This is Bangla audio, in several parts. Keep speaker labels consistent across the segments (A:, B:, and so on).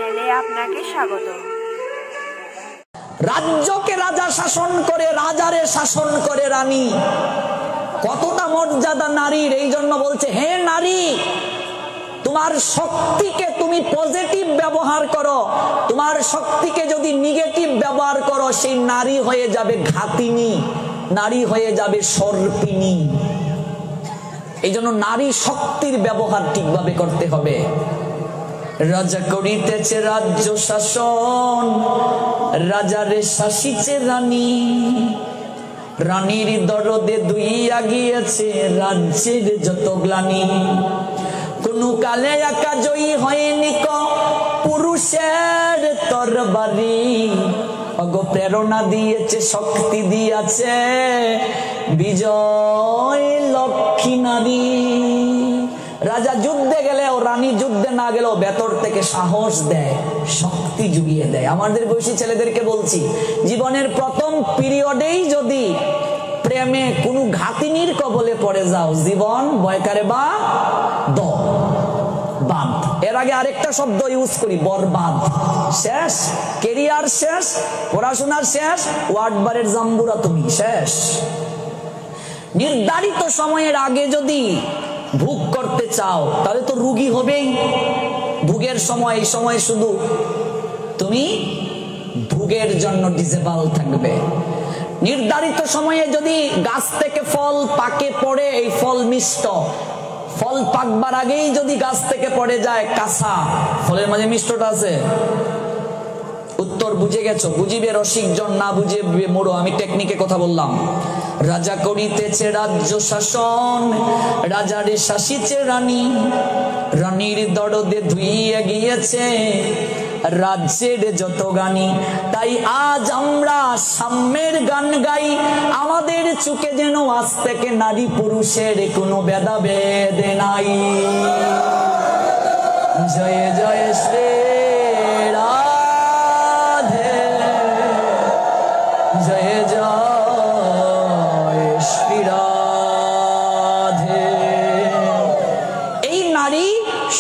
A: চ্যানেলে আপনাকে স্বাগত।
B: রাজ্যকে রাজা শাসন করে, রাজারে শাসন করে রানী। কতটা মর্যাদা নারীর! এই জন্য বলছে, হে নারী, তোমার শক্তিকে তুমি পজিটিভ ব্যবহার করো। তোমার শক্তিকে যদি নেগেটিভ ব্যবহার করো, সেই নারী হয়ে যাবে ঘাতিনী, নারী হয়ে যাবে সর্পিনী। এই জন্য নারী শক্তির ব্যবহার ঠিকভাবে করতে হবে। রাজা করিতেছে রাজ্য শাসন, রাজারে শাসিছে রানী। রানীর দরদে দুইয়া গিয়েছে রাজ্যের যত গ্লানি। কোন কালে একা জয়ী হয়নি ক পুরুষের তরবারি। অগো প্রেরণা দিয়েছে, শক্তি দিয়েছে বিজয় লক্ষ্মী নারী। রাজা যুদ্ধে গেলেও, রানী যুদ্ধে না গেলেও ভেতর থেকে সাহস দেয়, শক্তি জুগিয়ে দেয়। আমাদের বয়সী ছেলেদেরকে বলছি, জীবনের প্রথম পিরিয়ডেই যদি প্রেমে কোনো ঘাতিনীর কবলে পড়ে যাও, জীবন বয়কারে বা দ বাদ। এর আগে আরেকটা শব্দ ইউজ করি, বরবাদ। শেষ, কেরিয়ার শেষ, পড়াশোনার শেষ, ওয়ার্ড বারের জাম্বুরা তুমি শেষ। নির্ধারিত সময়ের আগে যদি ভোগ করতে চাও, তাহলে তো রোগী হবেই। ভোগের সময়, এই সময় শুধু তুমি ভোগের জন্য ডিজেবল থাকবে। নির্ধারিত সময়ে যদি গাছ থেকে ফল পাকে পড়ে, এই ফল মিষ্ট, ফল পাকবার আগেই যদি গাছ থেকে পড়ে যায় কাঁচা, ফলের মাঝে মিষ্টটা আছে। উত্তর বুঝে গেছো? বুঝিবে রসিক জন, না বুঝিবে মোড়ো। আমি টেকনিকে কথা বললাম। রাজা করিতেছে রাজ্য শাসন, রাজারে শাসিছে রানী। রানীর দরদে ধুইয়া গিয়েছে রাজ্যের যত গানি। তাই আজ আমরা সাম্যের গান গাই, আমাদের চুকে যেন আজ থেকে নারী পুরুষের কোনো ভেদাভেদ নাই। জয় জয় শ্রী রাধে, জয় জয় শ্রী রাধে। এই নারী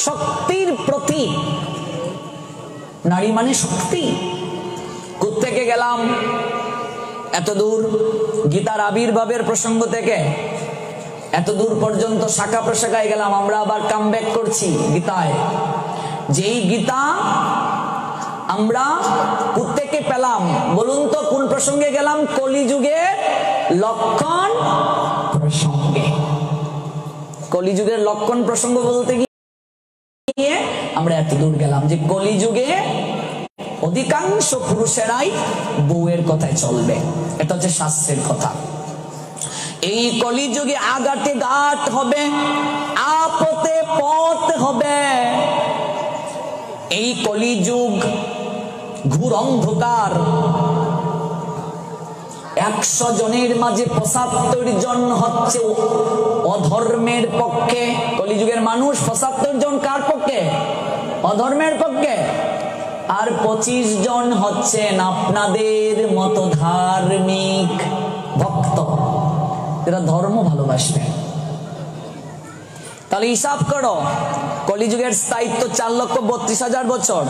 B: শক্তির প্রতীক। নারী মানে শক্তি। কোত্থেকে গেলাম এত দূর? গীতার আবির্ভাবের প্রসঙ্গ থেকে এত দূর পর্যন্ত শাখা প্রশাখায় গেলাম। আমরা আবার কাম ব্যাক করছি গীতায়। যেই গীতা আমরা কোত্থেকে পেলাম বলুন তো? কোন প্রসঙ্গে গেলাম? কলিযুগে লক্ষণ প্রসঙ্গে। কলিযুগের লক্ষণ প্রসঙ্গ বলতে গিয়ে আমরা এত দূর গেলাম যে কলিযুগে অধিকাংশ পুরুষেরাই বউয়ের কথায় চলবে। এটা হচ্ছে শাস্ত্রের কথা। এই কলিযুগে আগাতে ঘাট হবে, আপতে পথ হবে। এই কলিযুগ ঘোর অন্ধকার। 100 জনের মাঝে 75 জন হচ্ছে অধর্মের পক্ষে। কলিযুগের মানুষ 75 জন কার পক্ষে? অধর্মের পক্ষে। আর 25 জন হচ্ছেন আপনাদের মতো ধার্মিক ভক্ত, এরা ধর্ম ভালোবাসবে। তাহলে হিসাব করো, কলিযুগের স্থায়িত্ব 4,32,000 বছর,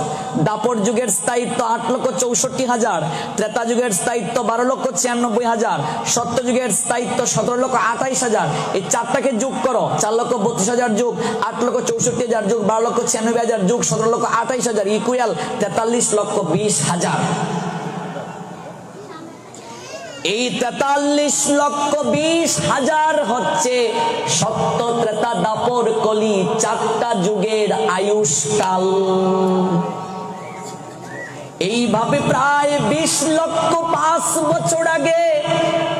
B: দাপর যুগের স্থায়িত্ব 8,64,000, ত্রেতা যুগের স্থায়িত্ব 12,96,000, সত্য যুগের স্থায়িত্ব 17,28,000। এই চারটাকে যোগ করো, 4,32,000 যোগ 8,64,000 যোগ 12,96,000 যোগ 17,28,000 ইকুয়াল 43,20,000। এই 43,20,000 হচ্ছে সত্য, ত্রেতা, দাপর, কলি, 4টা যুগের আয়ুষ্কাল। এইভাবে প্রায় 20,05,000 বছর আগে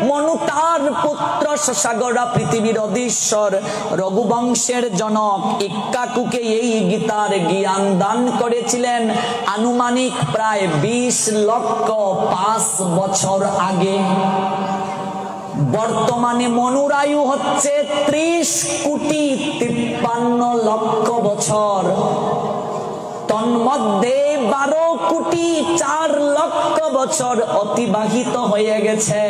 B: মনু তার পুত্র শশাগরা পৃথিবীর অধীশ্বর রঘুবংশের জনক ইক্ষ্বাকুকে এই গীতার জ্ঞান দান করেছিলেন আনুমানিক প্রায় 20,05,000 বছর আগে। বর্তমানে মনুর আয়ু হচ্ছে 30,53,00,000 বছর। তন্মধ্যে 12,04,00,000 বছর অতিবাহিত হয়ে গেছে।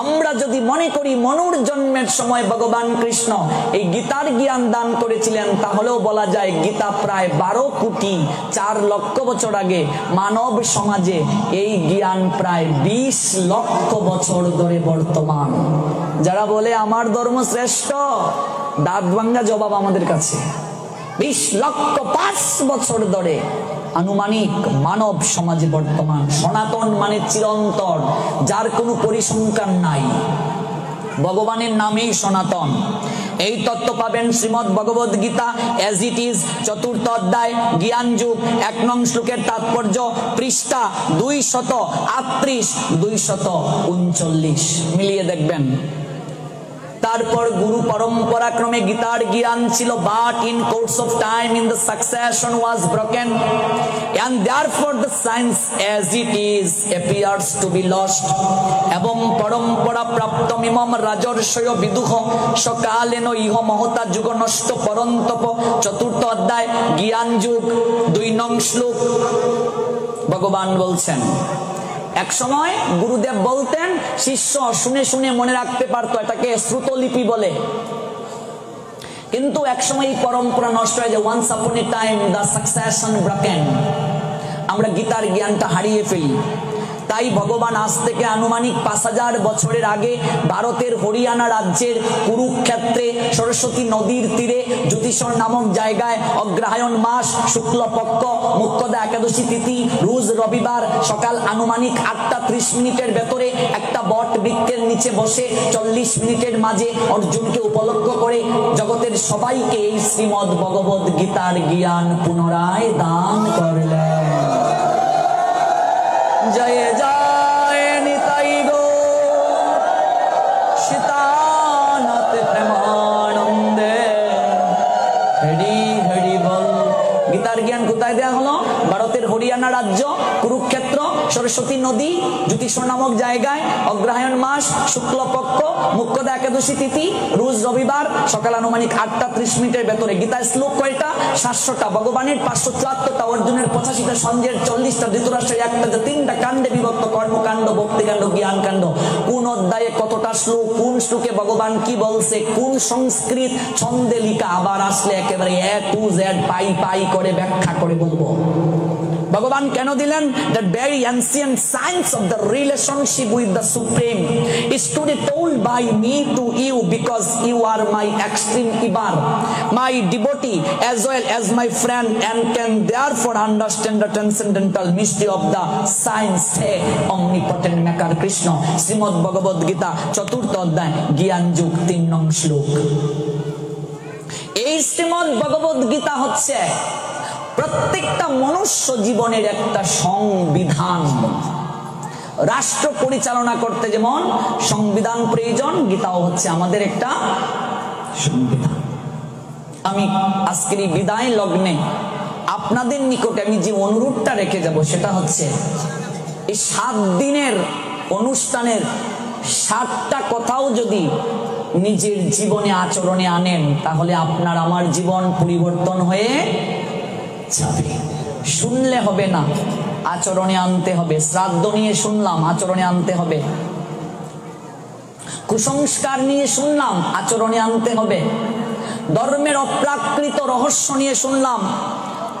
B: আমরা যদি মনে করি মনুর জন্মের সময় ভগবান কৃষ্ণ এই গীতার জ্ঞান দান করেছিলেন, তাহলেও বলা যায় গীতা প্রায় 12 কোটি 4 লক্ষ বছর আগে মানব সমাজে এই জ্ঞান প্রায় 20 লক্ষ বছর ধরে বর্তমান। যারা বলে আমার ধর্ম শ্রেষ্ঠ, দাঁত ভাঙ্গা জবাব আমাদের কাছে। 20 লক্ষ 5 বছর ধরে আনুমানিক মানব সমাজে বর্তমান। সনাতন মানে চিরন্তন, যার কোনো পরিসংখ্যান নাই। ভগবানের নামেই সনাতন। এই তত্ত্ব পাবেন Shrimad Bhagavad Gita as it is, 4th অধ্যায়, জ্ঞান যুগ, 1 নং শ্লোকের তাৎপর্য, পৃষ্ঠা 238 239 মিলিয়ে দেখবেন। তারপর গুরু পরম্পরা ক্রমে গীতার জ্ঞান ছিল, but in course of time in the succession was broken and therefore the science as it is appears to be lost। এবং পরম্পরা প্রাপ্ত মিমম রাজর্ষয় বিদুহ সকালেন ইহ মহতা যুগ নষ্ট পরন্তপ। 4th অধ্যায়, জ্ঞান যুগ, 2 নং শ্লোক। ভগবান বলছেন, এক সময় গুরুদেব বলতেন, শিষ্য শুনে শুনে মনে রাখতে পারতো, এটাকে শ্রুতলিপি বলে। কিন্তু এক সময় এই পরম্পরা নষ্ট হয়ে যায়। Once upon a time the succession broken. আমরা গীতার জ্ঞানটা হারিয়ে ফেলি। তাই ভগবান আজ থেকে আনুমানিক 5000 বছরের আগে ভারতের হরিয়ানা রাজ্যের কুরুক্ষেত্রে সরস্বতী নদীর তীরে জ্যোতিষর নামক জায়গায় অগ্রহায়ণ মাস শুক্লপক্ষ মুখ্যদা একাদশী তিথি রোজ রবিবার সকাল আনুমানিক 8টা 30 মিনিটের ভেতরে একটা বট বৃক্ষের নিচে বসে 40 মিনিটের মাঝে অর্জুনকে উপলক্ষ করে জগতের সবাইকে এই শ্রীমদ্ ভগবদ গীতার জ্ঞান পুনরায় দান করলেন। জয় জয় নিতাই গো সীতানাথ প্রেমানন্দে হরি হরি বল। গীতার জ্ঞান কোথায় দেয়া হলো? ভারতের হরিয়ানা রাজ্য কুরুক্ষেত্র সরস্বতী নদী জ্যোতিষর নামক জায়গায় অগ্রহায়ণ মাস শুক্লপক্ষ মুখ্যদা একাদশী তিথি রোজ রবিবার সকাল আনুমানিক 8টা 30 মিনিটের ভেতরে। গীতার শ্লোক কয়টা? 700টা। ভগবানের 574টা, অর্জুনের 85টা, সঞ্জয়ের 40টা, ধৃতরাষ্ট্রের 1টা, 3টা কাণ্ডে বিভক্ত, কর্মকাণ্ড, ভক্তিকাণ্ড, জ্ঞানকাণ্ড। কোন অধ্যায়ে কতটা শ্লোক, কোন শ্লোকে ভগবান কি বলছে, কোন সংস্কৃত ছন্দে লিখা, আবার আসলে একেবারে A to Z পাই পাই করে ব্যাখ্যা করে বলবো। ভগবান কেন দিলেন? That very ancient science of the relationship with the Supreme is today told by me to you because you are my extreme ibar, my devotee as well as my friend, and can therefore understand the transcendental mystery of the science. Hey, omnipotent maker Krishna, Srimad Bhagavad Gita 4th অধ্যায়, জ্ঞান যুগ, 3 নং শ্লোক। এই শ্রীমদ্ ভগবদ গীতা হচ্ছে প্রত্যেকটা মনুষ্য জীবনের একটা সংবিধান। রাষ্ট্র পরিচালনা করতে যেমন সংবিধান প্রয়োজন, গীতাও হচ্ছে আমাদের একটা সংবিধান। আমি আজকের এই বিদায় লগ্নে আপনাদের নিকটে আমি যে অনুরোধটা রেখে যাব সেটা হচ্ছে, এই 7 দিনের অনুষ্ঠানের 7টা কথাও যদি নিজের জীবনে আচরণে আনেন, তাহলে আপনার আমার জীবন পরিবর্তন হয়ে যাবে। শুনলে হবে না, আচরণে আনতে হবে। শ্রাদ্ধ নিয়ে শুনলাম, আচরণে আনতে হবে। কুসংস্কার নিয়ে শুনলাম, আচরণে আনতে হবে। ধর্মের অপ্রাকৃত রহস্য নিয়ে শুনলাম,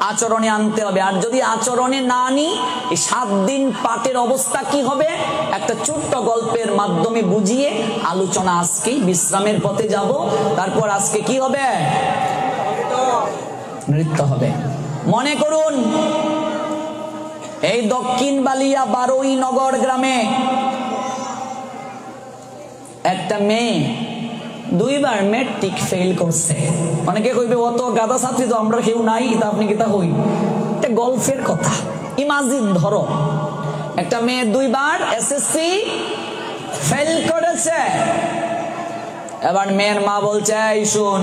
B: আচরণে আনতে হবে। আর যদি আচরণে না আনি, এই 7 দিন পাঠের অবস্থা কি হবে একটা ছোট্ট গল্পের মাধ্যমে বুঝিয়ে আলোচনা আজকেই বিশ্রামের পথে যাব। তারপর আজকে কি হবে? নৃত্য হবে। মনে করুন, এই দক্ষিণ বালিয়া 12ই নগর গ্রামে একটা মেয়ে 2বার মেট্রিক ফেল করছে। অনেকে কইবে অত গাদা ছাত্রী তো আমরা কেউ নাই, তা আপনি কি তা হই? এটা গল্পের কথা। ইমাজিন ধরো একটা মেয়ে 2বার এসএসসি ফেল করেছে। এবার মেয়ের মা বলছে, এই শুন,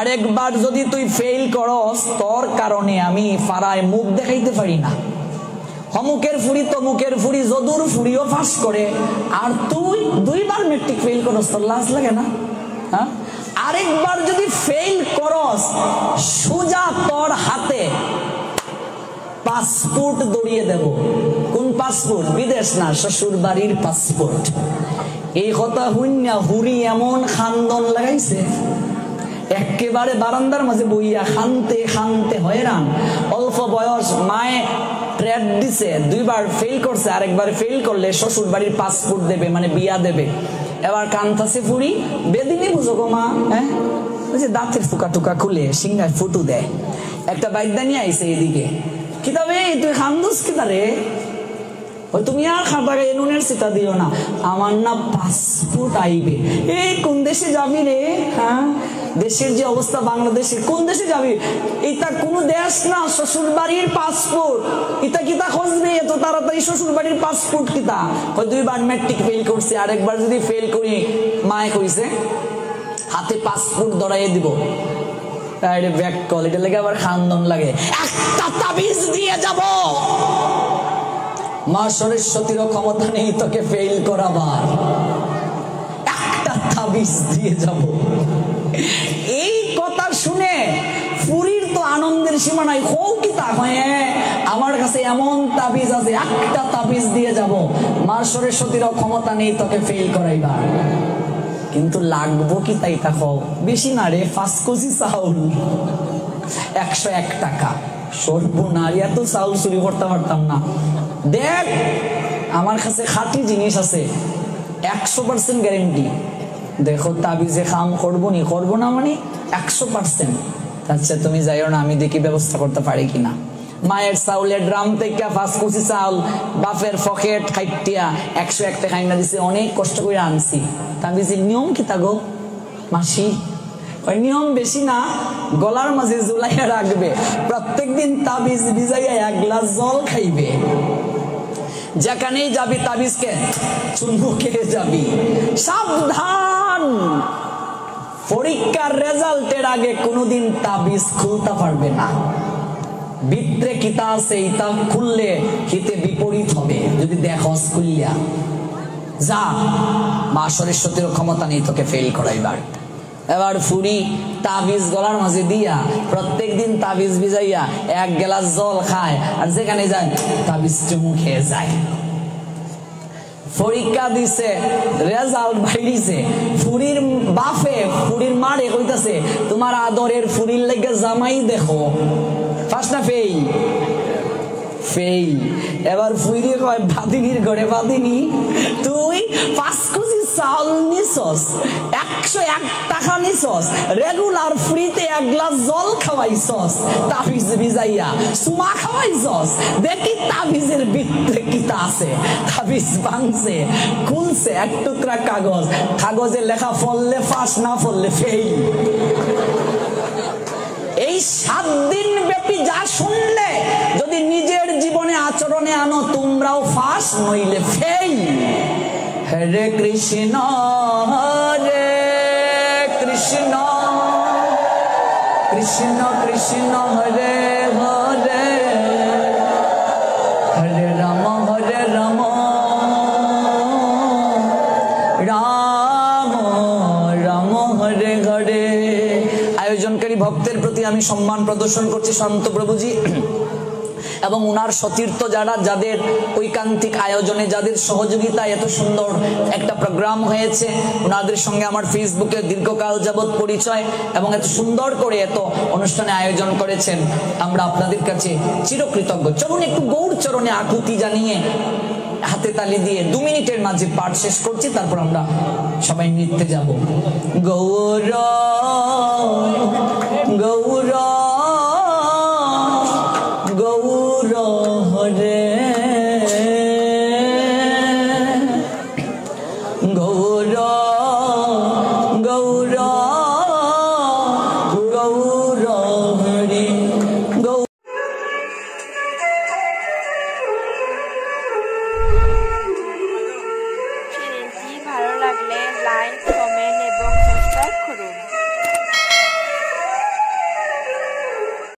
B: আরেকবার যদি তুই ফেল করস, তোর কারণে আমি পাড়ায় মুখ দেখাইতে পারি না। হমুকের ফুড়ি তমুকের ফুড়ি যদুর ফুড়িও পাস করে, আর তুই 2বার মেট্রিক ফেল করস, তোর লাজ লাগে না? হ্যাঁ, আরেকবার যদি ফেল করস, সোজা তোর হাতে পাসপোর্ট দড়িয়ে দেব। কোন পাসপোর্ট? বিদেশ না, শ্বশুর বাড়ির পাসপোর্ট। এই কথা হইনা হুরি এমন খান্দন লাগাইছে, একেবারে বারান্দার মাঝে বইয়া খানতে খানতে হয়রান। অল্প বয়স, মায়ে ট্রেড দিছে, 2 বার ফেল করছে, আরেকবার ফেল করলে শ্বশুর বাড়ির পাসপোর্ট দেবে, মানে বিয়া দেবে। এবার কান্তাছে ফুরি, বেদিনী বুঝো গো মা, হ্যাঁ ওই যে দাঁতের ফুকা টুকা খুলে সিংহায় ফুটু দেয়। একটা বাইদা নিয়ে আইছে এদিকে, কিতাবে তুই খান্দুস কিতা রে? ওই তুমি আর খাতাকে নুনের সিতা দিও না, আমার না পাসপোর্ট আইবে। এই কোন দেশে যাবি রে? হ্যাঁ, দেশের যে অবস্থা বাংলাদেশে, কোন দেশে যাবি? এটা কোন দেশ না, শ্বশুর বাড়ির পাসপোর্ট। এটা কিতা খুঁজবে এত তাড়াতাড়ি শ্বশুর বাড়ির পাসপোর্ট কিতা? ওই 2 বার ম্যাট্রিক ফেল করছে, আরেকবার যদি ফেল করি মায়ে কইছে হাতে পাসপোর্ট ধরাইয়ে দিব। আরে ব্যাক কল, এটা লেগে আবার খান্দন লাগে, একটা তাবিজ দিয়ে যাব। মা সরস্বতীরও ক্ষমতা নেই তোকে ফেল করাবার, একটা তাবিজ দিয়ে যাব। এই কথা শুনে ফুরির তো আনন্দের সীমা নাই। হো কি তা আমার কাছে এমন তাবিজ আছে, একটা তাবিজ দিয়ে যাব, মা সরস্বতীরও ক্ষমতা নেই তোকে ফেল করাইবার। কিন্তু লাগবো কি তাই তা কও? বেশি না রে, 5 কেজি চাউল, 101 টাকা। সর্বনারী, এত চাউল চুরি করতে পারতাম না। দেখ আমার কাছে খাঁটি জিনিস আছে, 100% গ্যারেন্টি। দেখো তাবিজে কাম করবো নি, করবো না মানে 100%। আচ্ছা তুমি যাইও না, আমি দেখি ব্যবস্থা করতে পারি কিনা। মায়ের চাউলের ড্রাম থেকে 5 কেজি চাউল বাপের পকেট খাইটিয়া 101 টাকা আইনা দিছে, অনেক কষ্ট করে আনছি। তাবিজের নিয়ম কি তা গো মাসি? ওই নিয়ম বেশি না, গলার মাঝে ঝুলাইয়া রাখবে, প্রত্যেকদিন তাবিজ ভিজাইয়া 1 গ্লাস জল খাইবে। যেখানেই যাবি তাবিজকে চুমু খেয়ে যাবি। সাবধান, পরীক্ষার রেজাল্টের আগে কোনোদিন তাবিজ খুলতে পারবে না। ভিতরে কিতা আছে এটা খুললে হিতে বিপরীত হবে। যদি দেখস খুলিয়া যা, মা সরস্বতীর ক্ষমতা নেই তোকে ফেল করাইবার। এবার ফুরি তাবিজ গলার মাঝে দিয়া প্রত্যেকদিন তাবিজ ভিজাইয়া 1 গ্লাস জল খায়, আর যেখানে যায় তাবিজ চুমু খেয়ে যায়। পরীক্ষা দিছে, রেজাল্ট বাইরিছে, ফুরির বাপে ফুরির মারে কইতাছে তোমার আদরের ফুরির লাগে জামাই দেখো, ফার্স্ট না ফেল? ফেল। এবার ফুইরে কয় বাদিনীর ঘরে বাদিনী, তুই 5 কেজি চাউল নিছস, 101 টাকা নিছস, রেগুলার ফ্রিতে 1 গ্লাস জল খাওয়াইছস, তাবিজ ভিজাইয়া সুমা খাওয়াইছস, দেখি তাবিজের ভিতরে কিতা আছে। তাবিজ ভাঙছে, খুলছে, 1 টুকরা কাগজ, কাগজে লেখা ফললে ফাঁস, না ফললে ফেল। এই 7 দিন ব্যাপী যা শুনলে যদি নিজের জীবনে আচরণে আনো, তোমরাও ফাঁস নইলে ফেল। হরে কৃষ্ণ হরে কৃষ্ণ, কৃষ্ণ কৃষ্ণ হরে হরে, হরে রাম রাম রাম হরে হরে। আয়োজনকারী ভক্তের প্রতি আমি সম্মান প্রদর্শন করছি শান্ত প্রভুজি এবং উনার সতীর্থ যারা, যাদের ঐকান্তিক আয়োজনে, যাদের সহযোগিতা এত সুন্দর একটা প্রোগ্রাম হয়েছে, ওনাদের সঙ্গে আমার ফেসবুকে দীর্ঘকাল যাবৎ পরিচয় এবং এত সুন্দর করে এত অনুষ্ঠানে আয়োজন করেছেন, আমরা আপনাদের কাছে চিরকৃতজ্ঞ। চলুন একটু গৌর চরণে আকুতি জানিয়ে হাতে তালি দিয়ে 2 মিনিটের মাঝে পাঠ শেষ করছি, তারপর আমরা সবাই নৃত্যে যাব। গৌর